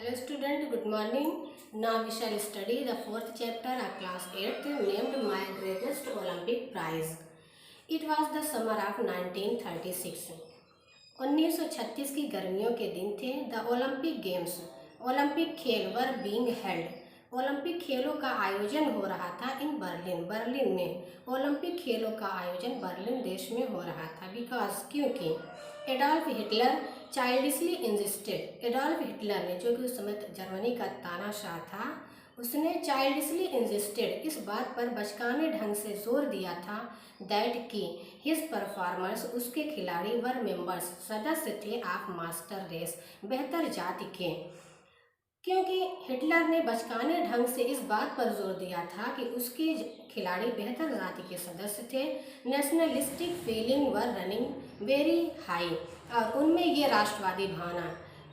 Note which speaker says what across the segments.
Speaker 1: Hello student, good morning. Now we shall study the fourth chapter of class 8th named My Greatest Olympic Prize. It was the summer of 1936. 1936 की गर्मियों के दिन थे। The Olympic games Olympic खेल were being held. Olympic खेलों का आयोजन हो रहा था इन बर्लिन में। ओलंपिक खेलों का आयोजन बर्लिन देश में हो रहा था बिकॉज क्योंकि Adolf Hitler childishly insisted. Adolf Hitler ने, जो कि उस समय जर्मनी का तानाशाह था, उसने चाइल्डिशली इंजिस्टेड इस बात पर बचकाने ढंग से जोर दिया था दैट कि हिज परफॉर्मर्स, उसके खिलाड़ी वर मेंबर्स, सदस्य थे ऑफ मास्टर रेस, बेहतर जाति के। क्योंकि हिटलर ने बचकाने ढंग से इस बात पर जोर दिया था कि उसके खिलाड़ी बेहतर जाति के सदस्य थे। Nationalistic feeling were running very high, और उनमें ये राष्ट्रवादी भावना,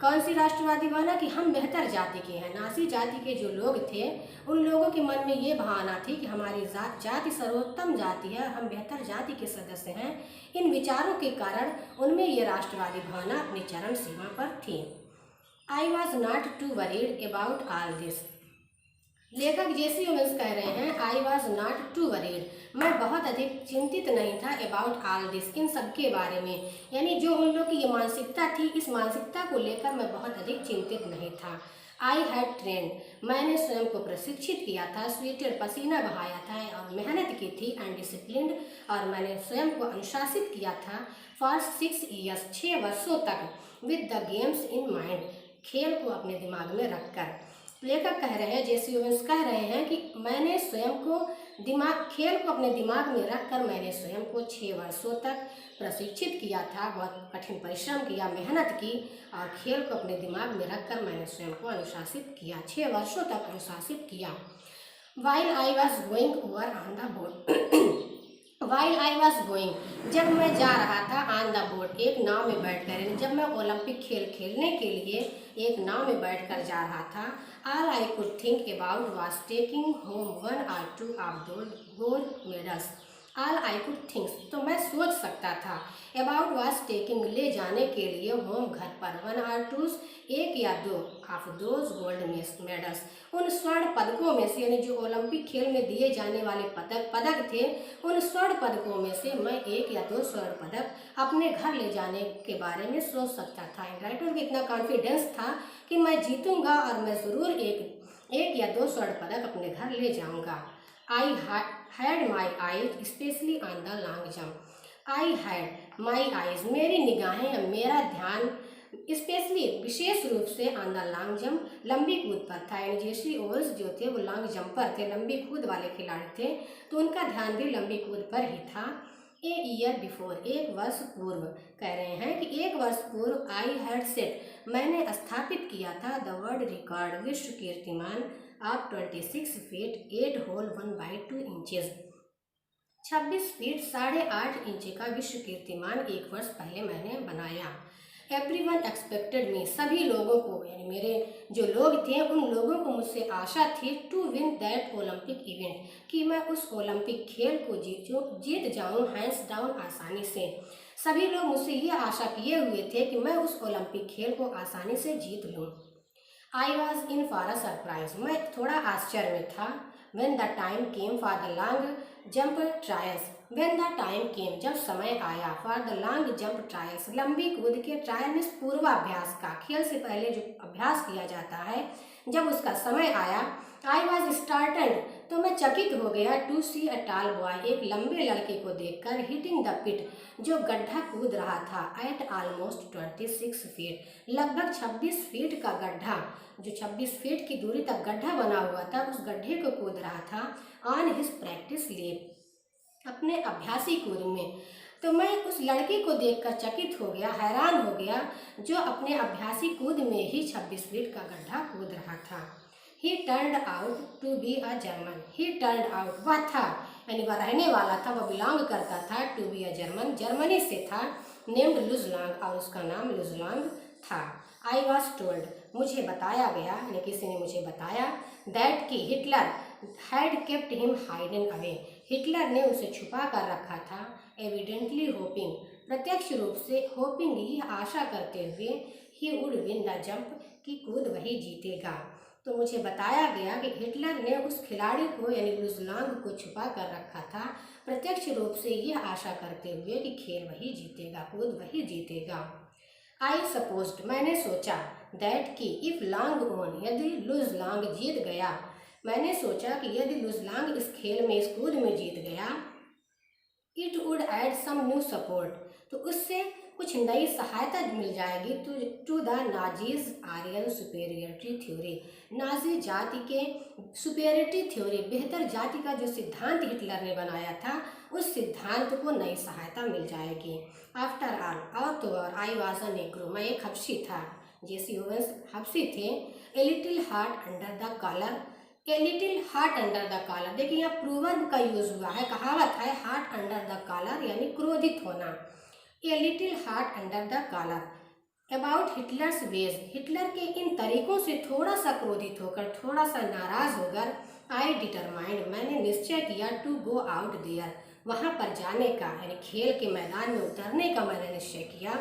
Speaker 1: कौन सी राष्ट्रवादी भावना कि हम बेहतर जाति के हैं। नासी जाति के जो लोग थे उन लोगों के मन में ये भावना थी कि हमारी जाति सर्वोत्तम जाति है, हम बेहतर जाति के सदस्य हैं। इन विचारों के कारण उनमें ये राष्ट्रवादी भावना अपनी चरम सीमा पर थी। I was not to worried about all this. लेखक जेसी ओवेंस कह रहे हैं I was not to worried, मैं बहुत अधिक चिंतित नहीं था अबाउट ऑल दिस, इन सब के बारे में। यानी जो उन लोग की ये मानसिकता थी, इस मानसिकता को लेकर मैं बहुत अधिक चिंतित नहीं था। आई हैड ट्रेंड, मैंने स्वयं को प्रशिक्षित किया था, स्वेटेड पसीना बहाया था और मेहनत की थी, एंड डिसिप्लिन्ड, और मैंने स्वयं को अनुशासित किया था फॉर 6 ईयर्स, 6 वर्षों तक, with the games in mind, खेल को अपने दिमाग में रखकर। लेखक कह रहे हैं, जेसी ओवेंस कह रहे हैं कि मैंने स्वयं को खेल को अपने दिमाग में रखकर मैंने स्वयं को 6 वर्षों तक प्रशिक्षित किया था, बहुत कठिन परिश्रम किया, मेहनत की, और खेल को अपने दिमाग में रखकर मैंने स्वयं को अनुशासित किया, 6 वर्षों तक अनुशासित किया। While I was going over on the boat, while I was going, जब मैं जा रहा था, ऑन द बोट, एक नाव में बैठकर, जब मैं ओलंपिक खेल खेलने के लिए एक नाव में बैठकर जा रहा था, all I could think about was taking home 1 or 2 of gold medals. All I could think, तो मैं सोच सकता था, अबाउट वॉज टेकिंग, ले जाने के लिए, होम, घर पर, 1 or 2, 1 या 2 ऑफ दोज गोल्ड मेडल्स, उन स्वर्ण पदकों में से, यानी जो ओलंपिक खेल में दिए जाने वाले पदक थे, उन स्वर्ण पदकों में से मैं 1 या 2 स्वर्ण पदक अपने घर ले जाने के बारे में सोच सकता था। राइटर को इतना कॉन्फिडेंस था कि मैं जीतूंगा और मैं ज़रूर एक या 2 स्वर्ण पदक अपने घर ले जाऊंगा। I had my eyes specially on the long jump. I had my eyes, मेरी निगाहें या मेरा ध्यान, स्पेशली विशेष रूप से, ऑन द लॉन्ग जंप, लंबी कूद पर था। यानी जेसी ओवेंस जो थे वो लॉन्ग जंपर थे, लंबी कूद वाले खिलाड़ी थे, तो उनका ध्यान भी लंबी कूद पर ही था। ए ईयर बिफोर, 1 वर्ष पूर्व, कह रहे हैं कि 1 वर्ष पूर्व, आई हैड सेट, मैंने स्थापित किया था, द वर्ल्ड रिकॉर्ड, विश्व कीर्तिमान, of 26 feet 8 whole 1/2 inches, 26 feet 8.5 inch का विश्व कीर्तिमान 1 वर्ष पहले मैंने बनाया। एवरीवन एक्सपेक्टेड मी, सभी लोगों को, यानी मेरे जो लोग थे उन लोगों को मुझसे आशा थी, to win that Olympic event, कि मैं उस ओलंपिक खेल को जीत जाऊं हैंड्स डाउन, आसानी से। सभी लोग मुझसे ये आशा किए हुए थे कि मैं उस ओलंपिक खेल को आसानी से जीत लूं। I was in for a surprise, मैं थोड़ा आश्चर्य में था। When the time came for the long jump trials, when the time came, जब समय आया, for the long jump trials, लंबी कूद के, ट्रायल में पूर्वाभ्यास का, खेल से पहले जो अभ्यास किया जाता है, जब उसका समय आया, आई वॉज स्टार्टल्ड, तो मैं चकित हो गया, to see a tall boy, एक लंबे लड़के को देखकर, हिटिंग द पिट, जो गड्ढा कूद रहा था, एट ऑलमोस्ट 26 फीट, लगभग 26 फीट का गड्ढा, जो 26 फीट की दूरी तक गड्ढा बना हुआ था, उस गड्ढे को कूद रहा था, ऑन हिज प्रैक्टिस लेप, अपने अभ्यासी कूद में। तो मैं उस लड़के को देखकर चकित हो गया, हैरान हो गया, जो अपने अभ्यासी कूद में ही 26 फीट का गड्ढा कूद रहा था। He turned out to be a German, he turned out, वह था, यानी वह रहने वाला था, वह बिलोंग करता था, to be a German, Germany से था, नेम्ड लुजलांग, और उसका नाम लुजलांग था। आई वॉज टोल्ड, मुझे बताया गया, यानी किसी ने मुझे बताया, दैट कि Hitler had kept him hidden away, Hitler ने उसे छुपा कर रखा था, एविडेंटली होपिंग, प्रत्यक्ष रूप से, होपिंग, यह आशा करते हुए, he would win the jump, कि कूद वही जीतेगा। तो मुझे बताया गया कि हिटलर ने उस खिलाड़ी को यानी लुजलांग को छुपा कर रखा था, प्रत्यक्ष रूप से यह आशा करते हुए कि खेल वही जीतेगा, कूद वही जीतेगा। आई सपोज्ड, मैंने सोचा, दैट कि इफ लांग ओन, यदि लुजलांग जीत गया, मैंने सोचा कि यदि लुजलांग इस खेल में, इस कूद में जीत गया, it would add some new support, तो उससे कुछ नई सहायता मिल जाएगी to the Nazis Aryan superiority theory, Nazi जाति के सुपेरियरिटी थ्योरी, बेहतर जाति का जो सिद्धांत हिटलर ने बनाया था, उस सिद्धांत को नई सहायता मिल जाएगी। आफ्टर ऑल, और तो और, आई वाज अ नेग्रो, मैं एक हबशी था, जेसी ओवेंस हबशी थे। A little heart under the collar, a little heart under the collar, देखिए यहाँ प्रोवर्ब का यूज हुआ है, कहावत है हार्ट अंडर द कॉलर यानी क्रोधित होना। A little heart under the collar about Hitler's ways, Hitler के इन तरीकों से थोड़ा सा क्रोधित होकर, थोड़ा सा नाराज होकर, आई डिटरमाइंड, मैंने निश्चय किया, टू गो आउट देयर, वहाँ पर जाने का यानी खेल के मैदान में उतरने का मैंने निश्चय किया।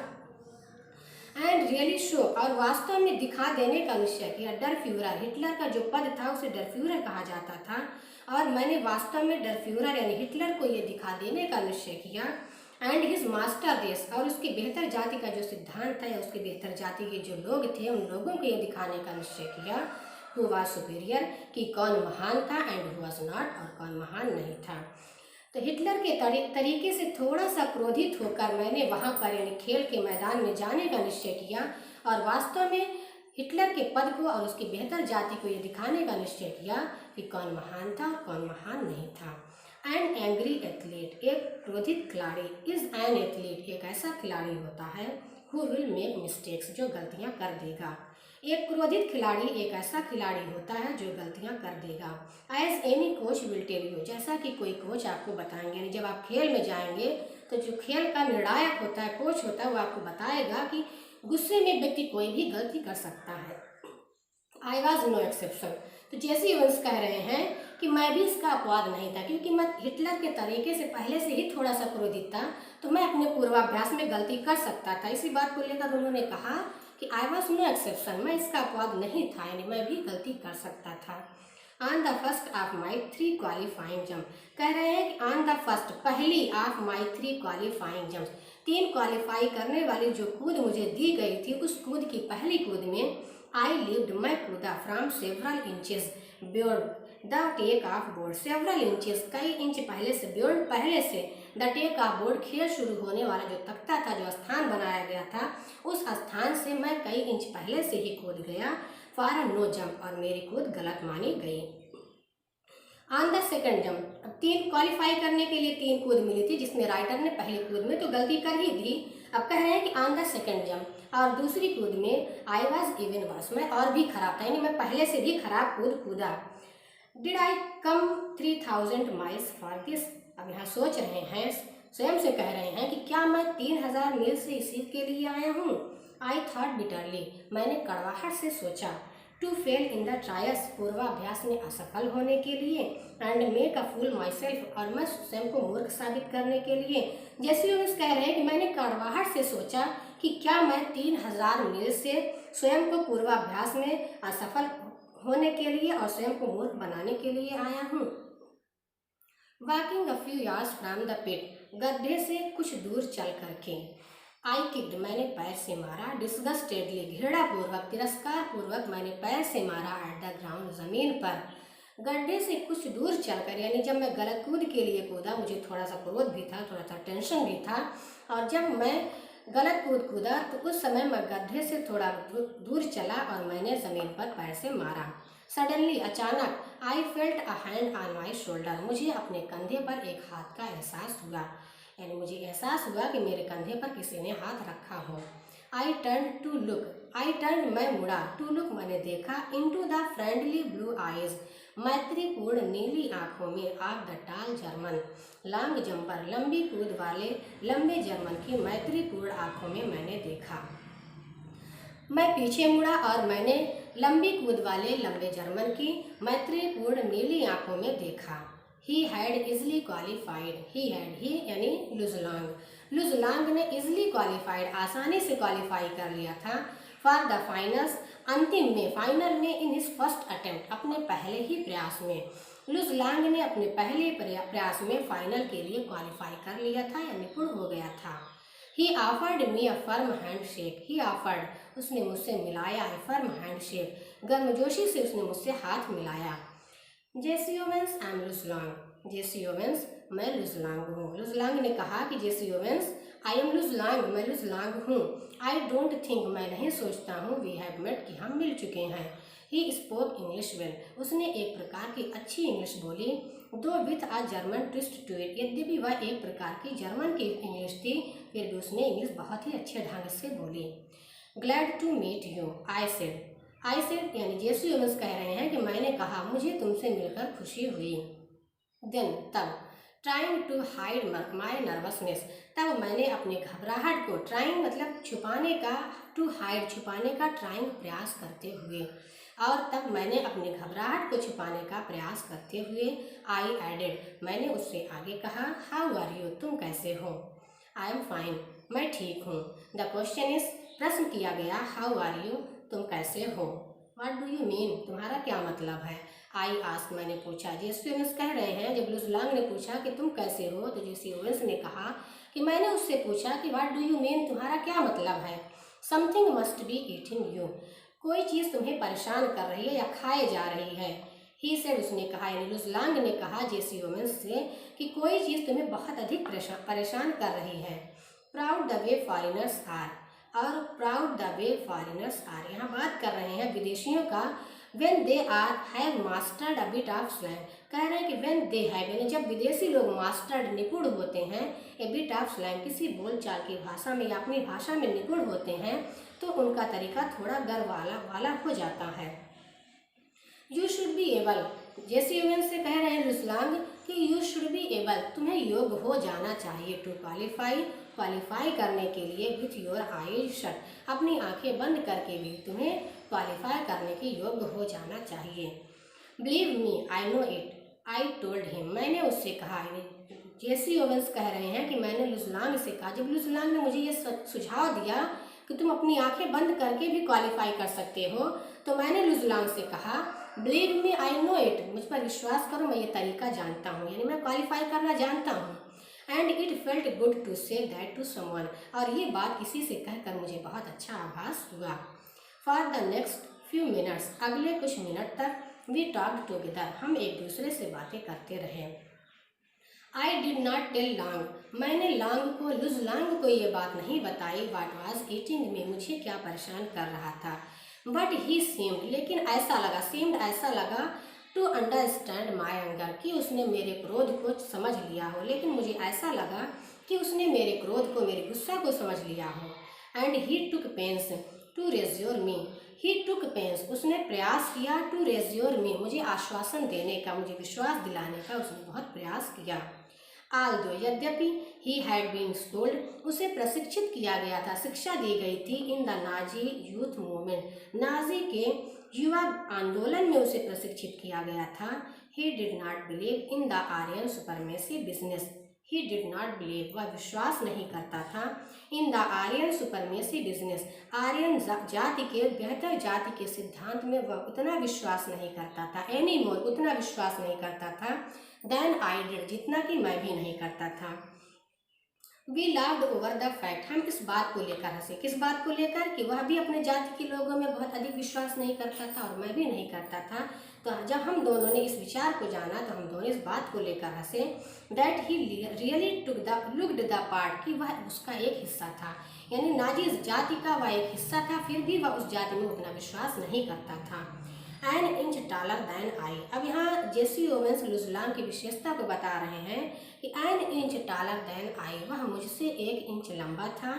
Speaker 1: एंड रियली शो, और वास्तव में दिखा देने का निश्चय किया। डर फ्यूरर, हिटलर का जो पद था उसे डर फ्यूरर कहा जाता था, और मैंने वास्तव में डर फ्यूरर यानी हिटलर को ये दिखा देने का निश्चय किया। एंड हिज मास्टर रेस, और उसकी बेहतर जाति का जो सिद्धांत है, उसकी बेहतर जाति के जो लोग थे, उन लोगों को ये दिखाने का निश्चय किया, हु वाज सुपीरियर, कि कौन महान था, एंड हु वाज नॉट, और कौन महान नहीं था। तो हिटलर के तरीके से थोड़ा सा क्रोधित होकर मैंने वहाँ पर यानी खेल के मैदान में जाने का निश्चय किया, और वास्तव में हिटलर के पद को और उसकी बेहतर जाति को ये दिखाने का निश्चय किया कि कौन महान था और कौन महान नहीं था। एन एंग्री एथलीट, एक क्रोधित खिलाड़ी, इज एन एथलीट, एक ऐसा खिलाड़ी होता है, हु विल मेक मिस्टेक्स, जो गलतियां कर देगा। एक क्रोधित खिलाड़ी एक ऐसा खिलाड़ी होता है जो गलतियां कर देगा। As any coach will tell you, जैसा कि कोई कोच आपको बताएंगे, यानी जब आप खेल में जाएंगे तो जो खेल का निर्णायक होता है, कोच होता है, वो आपको बताएगा कि गुस्से में व्यक्ति कोई भी गलती कर सकता है। आई वॉज नो एक्सेप्शन, तो जेसी ओवेंस कह रहे हैं कि मैं भी इसका अपवाद नहीं था, क्योंकि मैं हिटलर के तरीके से पहले से ही थोड़ा सा क्रोधित था, तो मैं अपने पूर्वाभ्यास में गलती कर सकता था। इसी बात को लेकर उन्होंने कहा कि आई वॉज नो एक्सेप्शन, मैं इसका अपवाद नहीं था, यानी मैं भी गलती कर सकता था। On the first of my 3 qualifying jump, कह रहे हैं कि ऑन द फर्स्ट, पहली, of my 3 qualifying jump, 3 qualify करने वाली जो कूद मुझे दी गई थी, उस कूद की पहली कूद में आई लिव्ड, मैं कूदा, from several inches beyond the take off board, several inches, कई इंच पहले से, बियॉन्ड पहले से, द टेक ऑफ बोर्ड, खेल शुरू होने वाला जो तख्ता था, जो स्थान बनाया गया था, उस स्थान से मैं कई इंच पहले से ही कूद गया। फॉर नो जंप, और मेरी कूद गलत मानी गई। ऑन द सेकंड जंप, अब 3 क्वालिफाई करने के लिए 3 कूद मिली थी, जिसमें राइटर ने पहली कूद में तो गलती कर ही दी। अब कह रहे हैं कि ऑन द सेकंड जंप, और दूसरी कूद में आई वॉज इवन वर्स, मैं और भी खराब था, यानी मैं पहले से भी खराब कूद कूदा। Did I come 3000 miles for this, अब यहाँ सोच रहे हैं, स्वयं से कह रहे हैं कि क्या मैं 3000 मील से इसी के लिए आया हूँ। आई थॉट बिटरली, मैंने कड़वाहट से सोचा। To fail in the trials, पूर्वाभ्यास में असफल होने के लिए। And make a fool myself, और मैं स्वयं को मूर्ख साबित करने के लिए। जैसे वो कह रहे हैं कि मैंने कड़वाहट से सोचा कि क्या मैं 3000 मील से स्वयं को पूर्वाभ्यास में असफल होने के लिए और स्वयं को मूर्ख बनाने के लिए आया हूँ। Walking a few yards from the pit, गड्ढे से कुछ दूर चल करके। आई किक्ड, मैंने पैर से मारा। डिस्गस्टेडली, घृणापूर्वक, तिरस्कार पूर्वक मैंने पैर से मारा। एट द ग्राउंड, जमीन पर। गड्ढे से कुछ दूर चलकर, यानी जब मैं गलत कूद के लिए कूदा, मुझे थोड़ा सा क्रोध भी था, थोड़ा सा टेंशन भी था, और जब मैं गलत कूद कूदा तो उस समय मैं गड्ढे से थोड़ा दूर चला और मैंने जमीन पर पैर से मारा। सडनली, अचानक, I felt a hand on my shoulder, मुझे अपने कंधे पर एक हाथ का एहसास हुआ, यानी मुझे एहसास हुआ कि मेरे कंधे पर किसी ने हाथ रखा हो। I turn to look, I turn, मैं मुड़ा, टू लुक, मैंने देखा, into the friendly blue eyes, मैत्रीपूर्ण नीली आंखों में, of the tall German long jumper, लंबी कूद वाले लंबे जर्मन की मैत्रीपूर्ण आंखों में मैंने देखा। मैं पीछे मुड़ा और मैंने लंबी कूद वाले लंबे जर्मन की मैत्रीपूर्ण नीली आंखों में देखा। He had easily qualified, he had, he यानी लुजलांग, लुजलांग ने इजली क्वालिफाइड, आसानी से क्वालिफाई कर लिया था, फॉर द फाइनल्स, अंतिम में, फाइनल में, इन हिज फर्स्ट अटेम्प्ट, अपने पहले ही प्रयास में। लुज लांग ने अपने पहले प्रयास में फाइनल के लिए क्वालिफाई कर लिया था या निपुण हो गया था। ही offered me a firm hand shake, he offered, उसने मुझसे मिलाया, ए फर्म हैंड शेक, गर्मजोशी से उसने मुझसे हाथ मिलाया। जेसी ओवेंस, आई एम लुज लांग, जेसी ओवेंस, मैं लुज लांग हूँ। लुज लांग ने कहा कि जेसी ओवेंस, आई एम लुज लांग, मैं लुज लांग हूँ। आई डोंट थिंक, मैं नहीं सोचता हूँ, वी हैव मेट, कि हम मिल चुके हैं। ही स्पोक इंग्लिश वेल, उसने एक प्रकार की अच्छी इंग्लिश बोली। Though with a German twist to it, यद्यपि वह एक प्रकार की जर्मन की इंग्लिश थी, फिर भी उसने इंग्लिश बहुत ही अच्छे ढंग से बोली। Glad to meet you, I said यानी जेसी ओवेंस कह रहे हैं कि मैंने कहा, मुझे तुमसे मिलकर खुशी हुई। देन, तब, trying to hide my nervousness, तब मैंने अपनी घबराहट को, ट्राइंग मतलब छुपाने का, टू हाइड छुपाने का, ट्राइंग प्रयास करते हुए, और तब मैंने अपनी घबराहट को छुपाने का प्रयास करते हुए, आई एडेड, मैंने उससे आगे कहा, हाउ आर यू, तुम कैसे हो। आई एम फाइन, मैं ठीक हूँ। द क्वेश्चन इज, प्रश्न किया गया, हाउ आर यू, तुम कैसे हो। व्हाट डू यू मीन, तुम्हारा क्या मतलब है। आई आस्क, मैंने पूछा। जेसी ओवेंस कह रहे हैं, जब लुज लांग ने पूछा कि तुम कैसे हो, तो जेसी ओवेंस ने कहा कि मैंने उससे पूछा कि व्हाट डू यू मीन, तुम्हारा क्या मतलब है। Something must be eating you, कोई चीज़ तुम्हें परेशान कर रही है या खाए जा रही है। ही सेड, उसने कहा, यानी लुज लांग ने कहा जेसी ओवेंस से कि कोई चीज़ तुम्हें बहुत अधिक परेशान कर रही है। Proud the way foreigners are, और proud the way foreigners are, यहाँ बात कर रहे हैं विदेशियों का। When they are have mastered a bit of slang, कह रहे हैं कि व्हेन दे हैव, यानी जब विदेशी लोग मास्टर्ड निपुण होते हैं, ए बिट ऑफ स्लैंग किसी बोलचाल की भाषा में या अपनी भाषा में निपुण होते हैं, तो उनका तरीका थोड़ा गर्व वाला हो जाता है। You should be able, Jesse Owens से कह रहे हैं लुज लांग कि यू शुड बी एबल, तुम्हें योग्य हो जाना चाहिए, टू क्वालिफाई करने के लिए, विथ योर आईज शट, अपनी आंखें बंद करके भी तुम्हें क्वालिफाई करने के योग्य हो जाना चाहिए। Believe me, I know it, I told him, मैंने उससे कहा। जेसी ओवेंस कह रहे हैं कि मैंने लुज लांग से कहा, जब लुज लांग ने मुझे ये सुझाव दिया कि तुम अपनी आंखें बंद करके भी क्वालिफाई कर सकते हो, तो मैंने लुज लांग से कहा, believe me, I know it, मुझ पर विश्वास करो, मैं ये तरीका जानता हूँ, यानी मैं क्वालिफाई करना जानता हूँ। And it felt good to say that to someone, और ये बात किसी से कहकर मुझे बहुत अच्छा आभास हुआ। For the next few minutes, अगले कुछ मिनट तक, वी टॉक्ड टुगेदर, हम एक दूसरे से बातें करते रहे। आई डिड नॉट टेल लांग, मैंने लुज लांग को ये बात नहीं बताई, वाट वाज ईटिंग मी, मुझे क्या परेशान कर रहा था। बट ही सीम्ड, लेकिन ऐसा लगा टू अंडरस्टैंड माई एंगर, कि उसने मेरे क्रोध को समझ लिया हो, लेकिन मुझे ऐसा लगा कि उसने मेरे क्रोध को, मेरे गुस्सा को समझ लिया हो। And he took pains to reassure me, he took pains, उसने प्रयास किया, टू रेज्योर मी, मुझे आश्वासन देने का, मुझे विश्वास दिलाने का उसने बहुत प्रयास किया। आल्दो, यद्यपि, ही हैड बीन टोल्ड, उसे प्रशिक्षित किया गया था, शिक्षा दी गई थी, in the Nazi youth movement, Nazi के युवा आंदोलन में उसे प्रशिक्षित किया गया था। He did not believe in the Aryan supremacy business, he did not believe, वह विश्वास नहीं करता था, in the Aryan supremacy business, Aryan जाति के, बेहतर जाति के सिद्धांत में वह उतना विश्वास नहीं करता था, एनी मोर, उतना विश्वास नहीं करता था, देन आई डिड, जितना कि मैं भी नहीं करता था। We laughed over the fact, हम इस बात को लेकर हंसे, किस बात को लेकर, कि वह भी अपने जाति के लोगों में बहुत अधिक विश्वास नहीं करता था और मैं भी नहीं करता था। तो जब हम दोनों ने इस विचार को जाना तो हम दोनों इस बात को लेकर हंसे, that he really looked the part, कि वह उसका एक हिस्सा था, यानी नाजी जाति का वह एक हिस्सा था, फिर भी वह उस जाति में उतना विश्वास नहीं करता था। एन इंच टालर दैन आई, अब यहाँ जेसी ओवेंस लुज लांग की विशेषता को बता रहे हैं कि an inch taller than I, वह मुझसे 1 इंच लंबा था।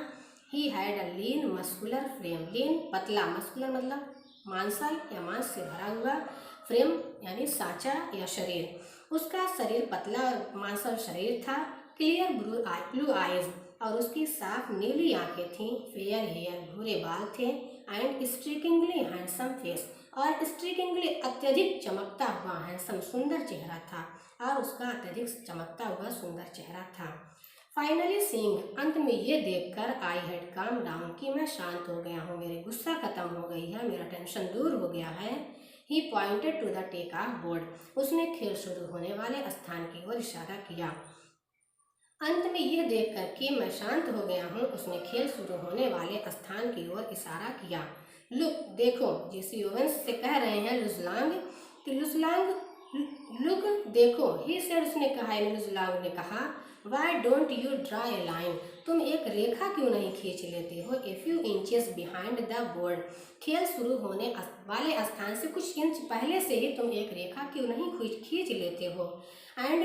Speaker 1: He had a lean muscular frame, lean पतला, मस्कुलर मतलब मांसल या मांस से भरा हुआ, फ्रेम यानी सांचा या शरीर, उसका शरीर पतला और मांसल शरीर था। क्लियर ब्लू आईज, और उसकी साफ नीली आंखें थीं। फेयर हेयर, भूरे बाल थे। एंड स्ट्रीकिंगली हैंडसम फेस, और स्ट्रीकिंगली अत्यधिक चमकता हुआ हैंडसम सुंदर चेहरा था, और उसका अत्यधिक चमकता हुआ सुंदर चेहरा था। फाइनली सीइंग, अंत में ये देखकर, आई हैड काम डाउन, कि मैं शांत हो गया हूँ, मेरी गुस्सा खत्म हो गई है, मेरा टेंशन दूर हो गया है। He pointed to the take off board, उसने खेल शुरू होने वाले स्थान की ओर इशारा किया। अंत में यह देखकर कि मैं शांत हो गया हूँ, उसने खेल शुरू होने वाले स्थान की ओर इशारा किया। लुक, देखो, जेसी ओवेंस से कह रहे हैं लुजलांग कि लुजलांग, लुक देखो, ही सेड, उसने कहा, लुजलांग ने कहा, why don't you draw a line, तुम एक रेखा क्यों नहीं खींच लेते हो, a few inches behind the board, खेल शुरू होने वाले स्थान से कुछ इंच पहले से ही तुम एक रेखा क्यों नहीं खींच लेते हो। And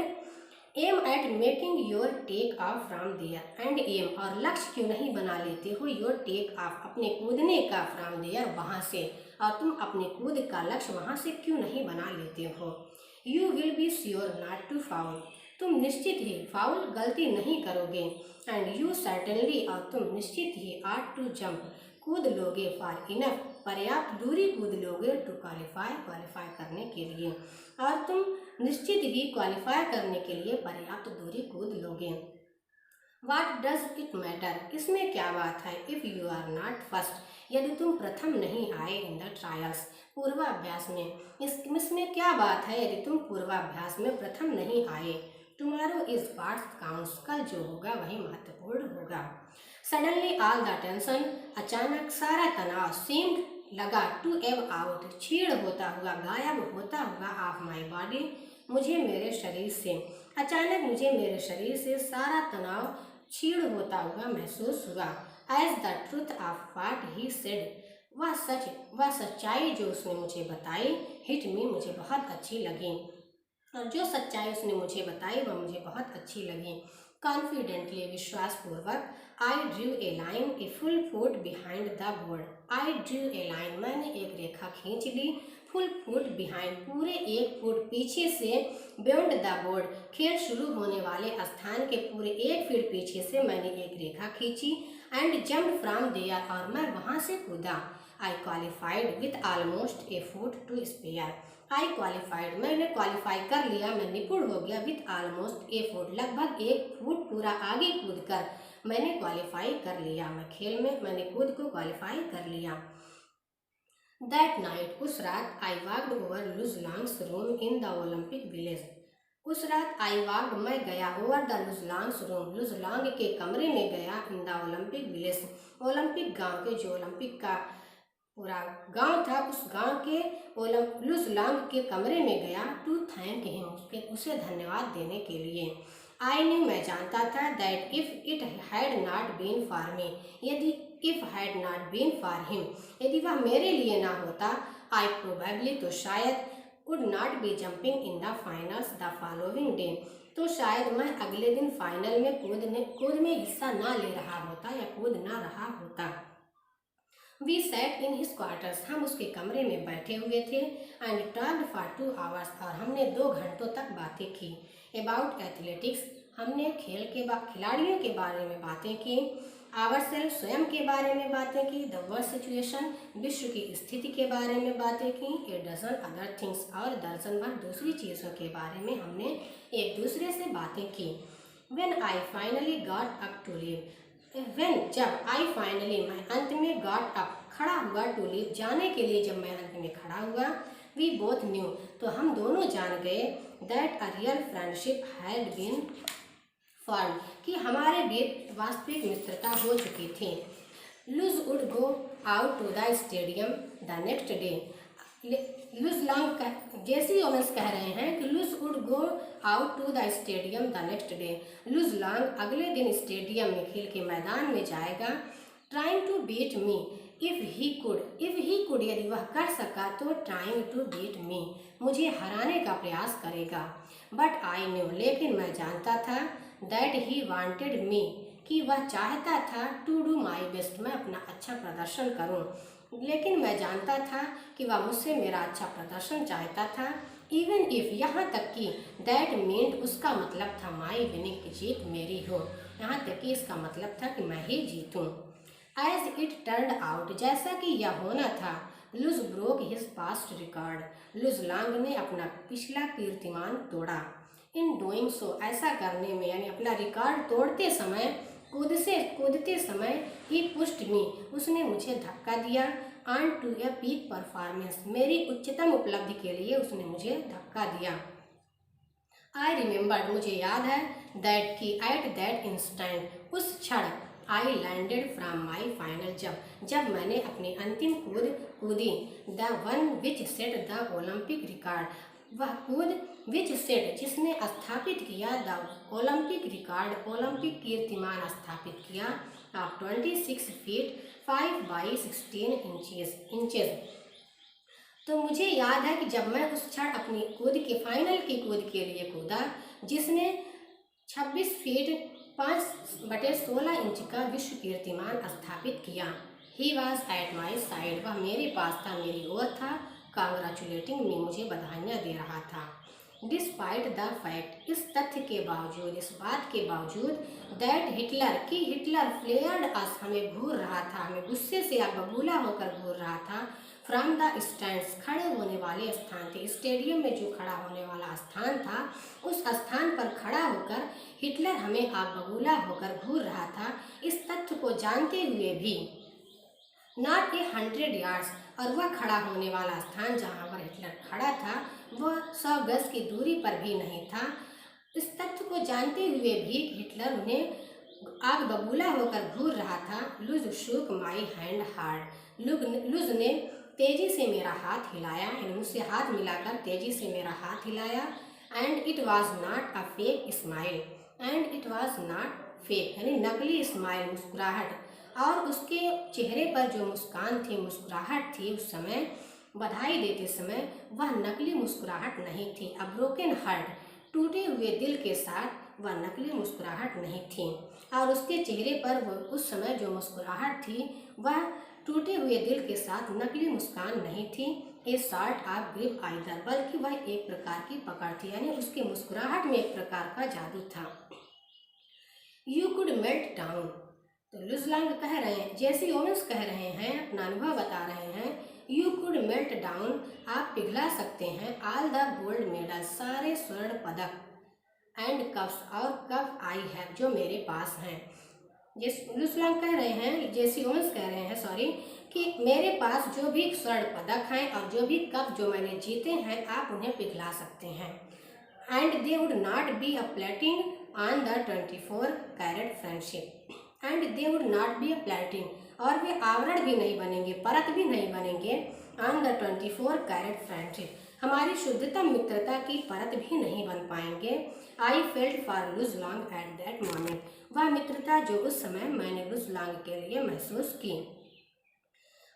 Speaker 1: aim at making your take off from there, and aim, और लक्ष्य क्यों नहीं बना लेते हो, योर टेक ऑफ, अपने कूदने का, फ्रॉम देयर, वहाँ से, और तुम अपने कूद का लक्ष्य वहाँ से क्यों नहीं बना लेते हो। You will be sure not to foul, तुम निश्चित ही फाउल, गलती नहीं करोगे। एंड यू सर्टेनली, और तुम निश्चित ही, आट टू जंप, कूद लोगे, फॉर इनफ, पर्याप्त दूरी कूद लोगे, टू क्वालिफाई, क्वालिफाई करने के लिए, और तुम निश्चित ही क्वालिफाई करने के लिए पर्याप्त दूरी कूद लोगे। वाट डज इट मैटर, इसमें क्या बात है, if you are not first, यदि तुम प्रथम नहीं आए इन द ट्रायल्स, पूर्वाभ्यास में, इसमें क्या बात है यदि तुम पूर्वाभ्यास में प्रथम नहीं आए। टुमारो इज व्हाट काउंट्स, कल जो होगा वही महत्वपूर्ण होगा। सडनली ऑल द टेंशन, अचानक सारा तनाव, सीम्ड, लगा, टू एब आउट, छीड़ होता हुआ, गायब होता हुआ, ऑफ माई बॉडी, मुझे मेरे शरीर से, अचानक मुझे मेरे शरीर से सारा तनाव छीड़ होता हुआ महसूस हुआ। As the truth of what he said, वह सच्चाई जो उसने मुझे बताई, हिट मी, मुझे बहुत अच्छी लगी, और जो सच्चाई उसने मुझे बताई वह मुझे बहुत अच्छी लगी। कॉन्फिडेंटली, विश्वासपूर्वक, I drew a line, a full foot behind the board, I drew a line, मैंने एक रेखा खींच ली, फुल फुट बिहाइंड, पूरे 1 फुट पीछे से, बियॉन्ड द बोर्ड, खेल शुरू होने वाले स्थान के पूरे 1 फीट पीछे से मैंने एक रेखा खींची, एंड जम्प्ड फ्रॉम देयर, और मैं वहाँ से कूदा। I qualified with almost a foot to spare, I qualified, मैंने क्वालिफाई कर लिया, मैं निपुण हो गया, विथ ऑलमोस्ट ए फुट, लगभग 1 फुट पूरा आगे कूद कर मैंने क्वालिफाई कर लिया, मैं खेल में मैंने कूद को क्वालिफाई कर लिया। दैट नाइट, उस रात, I walked over Luz Long's room in the Olympic village, उस रात आई वॉक्ड, मैं गया, over the Luz Long's room, Luz Long के कमरे में गया, in the Olympic village, Olympic गांव के, जो ओलंपिक का पूरा गांव था, उस गांव के लुजलांग के कमरे में गया, टू थैंक हिम, उसे धन्यवाद देने के लिए। आई न्यू, मैं जानता था, that if it had not been for me, यदि, if had not been for him, यदि वह मेरे लिए ना होता, आई प्रोबेबली, तो शायद, would not be jumping in the finals the following day, तो शायद मैं अगले दिन फाइनल में कूद में हिस्सा ना ले रहा होता, या कूद ना रहा होता। We sat in his quarters, हम उसके कमरे में बैठे हुए थे, एंड टॉक्ड फॉर 2 आवर्स, और हमने 2 घंटों तक बातें की। अबाउट एथलेटिक्स, हमने खिलाड़ियों के बारे में बातें की। आवरसेल्फ, स्वयं के बारे में बातें की। द वर्ल्ड सिचुएशन, विश्व की स्थिति के बारे में बातें की। ए डजन अदर थिंग्स, और दर्जन भर दूसरी चीज़ों के बारे में हमने एक दूसरे से बातें की। When I finally got up to leave, जब, आई फाइनली, मैं अंत में, गॉट अप, खड़ा हुआ, टू लीव, जाने के लिए, जब मैं अंत में खड़ा हुआ, वी बोथ न्यू, तो हम दोनों जान गए, that a real friendship had been form, कि हमारे बीच वास्तविक मित्रता हो चुकी थी। Luz would go out to the stadium the next day, Luz Long, Jesse Owens कह रहे हैं कि Luz would go out to the stadium the next day, Luz Long अगले दिन स्टेडियम में, खेल के मैदान में जाएगा, trying to beat me, if he could, यदि वह कर सका तो, ट्राइंग टू बीट मी, मुझे हराने का प्रयास करेगा। बट आई न्यू, लेकिन मैं जानता था, दैट ही वांटेड मी, कि वह चाहता था, टू डू माई बेस्ट, मैं अपना अच्छा प्रदर्शन करूं, लेकिन मैं जानता था कि वह मुझसे मेरा अच्छा प्रदर्शन चाहता था। इवन इफ, यहाँ तक कि, दैट मीन्ट, उसका मतलब था, माई विनिंग, की जीत मेरी हो, यहाँ तक कि इसका मतलब था कि मैं ही जीतूं। एज इट टर्न्ड आउट, जैसा कि यह होना था, लुज ब्रोक हिज पास्ट रिकॉर्ड, लुजलांग ने अपना पिछला कीर्तिमान तोड़ा। इन डूइंग सो, ऐसा करने में यानी अपना रिकॉर्ड तोड़ते समय, कूदते समय, ही पुश्ड मी, उसने मुझे धक्का दिया, on to a peak performance, मेरी उच्चतम उपलब्धि के लिए उसने मुझे धक्का दिया। आई रिमेंबर्ड, मुझे याद है, दैट की एट दैट इंस्टेंट, उस क्षण, I landed from my final जब मैंने अपनी अंतिम कूदी, the one which set the Olympic record, वह कूद विच सेट, जिसने स्थापित किया, द ओलंपिक रिकॉर्ड, ओलंपिक कीर्तिमान स्थापित किया, ऑफ 26 फीट 5 बाई 16 इंचेस। तो मुझे याद है कि जब मैं उस क्षण अपनी फाइनल की कूद के लिए कूदा, जिसने 26 फीट 5/16 इंच का विश्व कीर्तिमान स्थापित किया। He was at my side, वह मेरे पास था, मेरी ओर था, कांग्रेचुलेटिंग मी, मुझे बधाइयाँ दे रहा था। डिस्पाइट द फैक्ट, इस तथ्य के बावजूद, इस बात के बावजूद, दैट हिटलर फ्लेयर्ड अस, हमें घूर रहा था, हमें गुस्से से या बबूला होकर घूर रहा था, फ्रॉम द स्टैंड्स, खड़े होने वाले स्थान थे, स्टेडियम में जो खड़ा होने वाला स्थान था, उस स्थान पर खड़ा होकर हिटलर हमें आग बबूला होकर घूर रहा था, इस तथ्य को जानते हुए भी, नॉट 100 यार्ड्स, और वह खड़ा होने वाला स्थान जहाँ पर हिटलर खड़ा था वह 100 गज की दूरी पर भी नहीं था। इस तथ्य को जानते हुए भी हिटलर उन्हें आग बबूला होकर घूर रहा था। लुज शूक माई हैंड हार्ड, लुज ने तेजी से मेरा हाथ हिलाया, मुझसे हाथ मिलाकर तेजी से मेरा हाथ हिलाया। And it was not a fake smile, and it was not fake यानी नकली स्माइल, मुस्कुराहट, और उसके चेहरे पर जो मुस्कान थी, मुस्कुराहट थी उस समय बधाई देते समय, वह नकली मुस्कुराहट नहीं थी। अ ब्रोकन हार्ट, टूटे हुए दिल के साथ वह नकली मुस्कुराहट नहीं थी, और उसके चेहरे पर वो उस समय जो मुस्कुराहट थी वह टूटे हुए दिल के साथ नकली मुस्कान नहीं थी। A sort of grip either, बल्कि वह एक प्रकार की पकड़ थी, यानी उसकी मुस्कुराहट में एक प्रकार का जादू था। यू कुड मेल्ट डाउन, तो लुजलांग कह रहे हैं, जेसी ओवेंस कह रहे हैं, अपना अनुभव बता रहे हैं। यू कुड मेल्ट डाउन, आप पिघला सकते हैं, ऑल द गोल्ड मेडल, सारे स्वर्ण पदक, एंड कप्स, और कप आई हैव, जो मेरे पास हैं। लुजलांग कह रहे हैं, जेसी ओवेंस कह रहे हैं सॉरी, कि मेरे पास जो भी स्वर्ण पदक हैं और जो भी कप जो मैंने जीते हैं, आप उन्हें पिघला सकते हैं। And they would not be a plating on the 24 carat friendship, and they would not be a plating, और वे आवरण भी नहीं बनेंगे, परत भी नहीं बनेंगे, ऑन द 24 कैरेट फ्रेंडशिप, हमारी शुद्धतम मित्रता की परत भी नहीं बन पाएंगे। I felt for Luz Long at that moment, वह मित्रता जो उस समय मैंने लुजलांग के लिए महसूस की।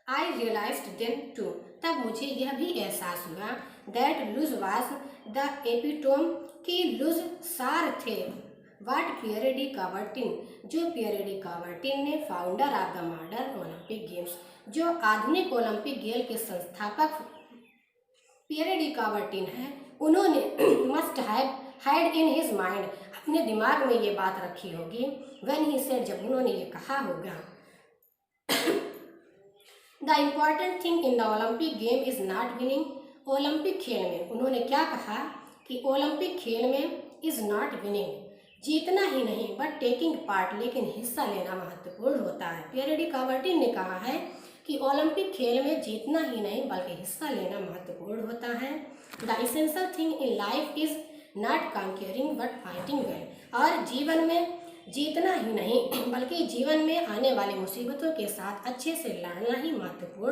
Speaker 1: आई रियलाइज्ड देन टू, तब मुझे यह भी एहसास हुआ, दैट लुज वाज द एपिटोम, कि लुज सार थे, वाट पियरे डी काबर्टिन, जो पियरे डी काबर्टिन ने, founder of the modern Olympic games, जो आधुनिक ओलंपिक खेल के संस्थापक पियरे डी काबर्टिन हैं, उन्होंने must have had in his mind, अपने दिमाग में ये बात रखी होगी, व्हेन ही सेड, जब उन्होंने ये कहा होगा, the important thing in the Olympic game is not winning, Olympic खेल में उन्होंने क्या कहा कि ओलंपिक खेल में इज नॉट विनिंग, जीतना ही नहीं, बट टेकिंग पार्ट, लेकिन हिस्सा लेना महत्वपूर्ण होता है। पियरे डी काबर्टिन ने कहा है कि ओलंपिक खेल में जीतना ही नहीं बल्कि हिस्सा लेना महत्वपूर्ण होता है। The essential thing in life is not conquering but fighting well, और जीवन में जीतना ही नहीं बल्कि जीवन में आने वाली मुसीबतों के साथ अच्छे से लड़ना ही महत्वपूर्ण